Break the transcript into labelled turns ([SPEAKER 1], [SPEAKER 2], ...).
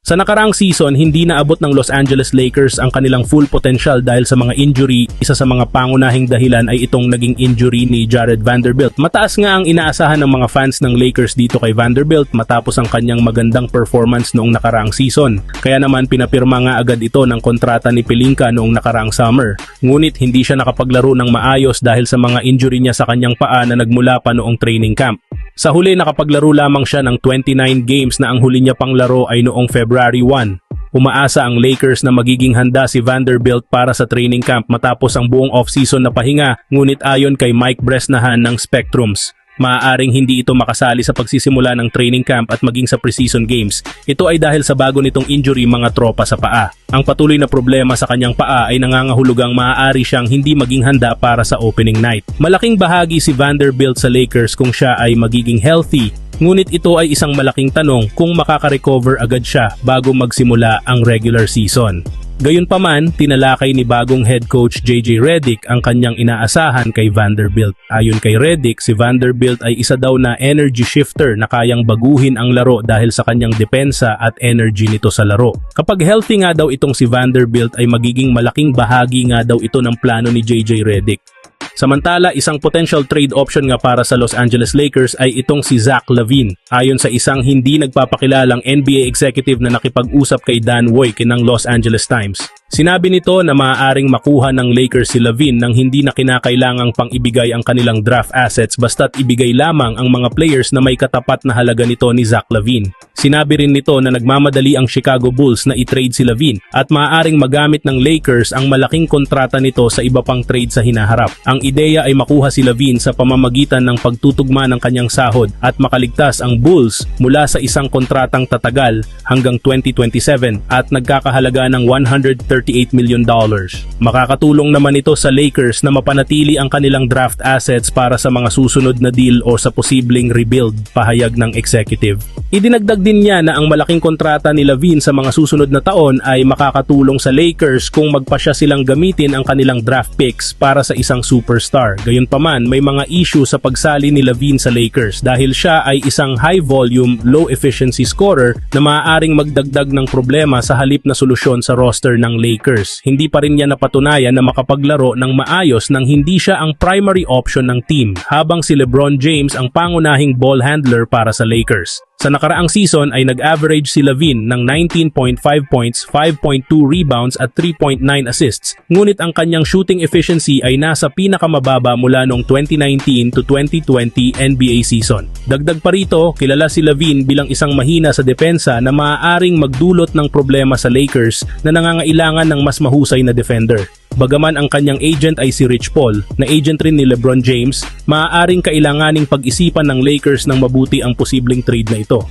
[SPEAKER 1] Sa nakaraang season, hindi naabot ng Los Angeles Lakers ang kanilang full potential dahil sa mga injury. Isa sa mga pangunahing dahilan ay itong naging injury ni Jared Vanderbilt. Mataas nga ang inaasahan ng mga fans ng Lakers dito kay Vanderbilt matapos ang kanyang magandang performance noong nakaraang season. Kaya naman pinapirma nga agad ito ng kontrata ni Pelinka noong nakaraang summer. Ngunit hindi siya nakapaglaro ng maayos dahil sa mga injury niya sa kanyang paa na nagmula pa noong training camp. Sa huli nakapaglaro lamang siya ng 29 games na ang huli niya pang laro ay noong February 1. Umaasa ang Lakers na magiging handa si Vanderbilt para sa training camp matapos ang buong off-season na pahinga, ngunit ayon kay Mike Bresnahan ng Spectrums, maaaring hindi ito makasali sa pagsisimula ng training camp at maging sa preseason games. Ito ay dahil sa bago nitong injury mga tropa sa paa. Ang patuloy na problema sa kanyang paa ay nangangahulugang maaari siyang hindi maging handa para sa opening night. Malaking bahagi si Vanderbilt sa Lakers kung siya ay magiging healthy, ngunit ito ay isang malaking tanong kung makaka-recover agad siya bago magsimula ang regular season. Gayunpaman, tinalakay ni bagong head coach JJ Redick ang kanyang inaasahan kay Vanderbilt. Ayon kay Redick, si Vanderbilt ay isa daw na energy shifter na kayang baguhin ang laro dahil sa kanyang depensa at energy nito sa laro. Kapag healthy nga daw itong si Vanderbilt ay magiging malaking bahagi nga daw ito ng plano ni JJ Redick. Samantala, isang potential trade option nga para sa Los Angeles Lakers ay itong si Zach LaVine. Ayon sa isang hindi nagpapakilalang NBA executive na nakipag-usap kay Dan Woike ng Los Angeles Times. Sinabi nito na maaaring makuha ng Lakers si LaVine nang hindi na kinakailangang pang-ibigay ang kanilang draft assets basta't ibigay lamang ang mga players na may katapat na halaga nito ni Zach LaVine. Sinabi rin nito na nagmamadali ang Chicago Bulls na i-trade si LaVine at maaaring magamit ng Lakers ang malaking kontrata nito sa iba pang trade sa hinaharap. Ang ideya ay makuha si LaVine sa pamamagitan ng pagtutugma ng kanyang sahod at makaligtas ang Bulls mula sa isang kontratang tatagal hanggang 2027 at nagkakahalaga ng $138 million. Makakatulong naman ito sa Lakers na mapanatili ang kanilang draft assets para sa mga susunod na deal o sa posibleng rebuild, pahayag ng executive. Idinagdag din niya na ang malaking kontrata ni LaVine sa mga susunod na taon ay makakatulong sa Lakers kung magpasya silang gamitin ang kanilang draft picks para sa isang superstar. Gayunpaman, may mga issue sa pagsali ni LaVine sa Lakers dahil siya ay isang high-volume, low-efficiency scorer na maaaring magdagdag ng problema sa halip na solusyon sa roster ng Lakers. Hindi pa rin niya napatunayan na makapaglaro ng maayos nang hindi siya ang primary option ng team, habang si LeBron James ang pangunahing ball handler para sa Lakers. Sa nakaraang season ay nag-average si LaVine ng 19.5 points, 5.2 rebounds at 3.9 assists, ngunit ang kanyang shooting efficiency ay nasa pinakamababa mula noong 2019 to 2020 NBA season. Dagdag pa rito, kilala si LaVine bilang isang mahina sa depensa na maaaring magdulot ng problema sa Lakers na nangangailangan ng mas mahusay na defender. Bagaman ang kanyang agent ay si Rich Paul, na agent rin ni LeBron James, maaaring kailanganing pag-isipan ng Lakers ng mabuti ang posibleng trade na ito.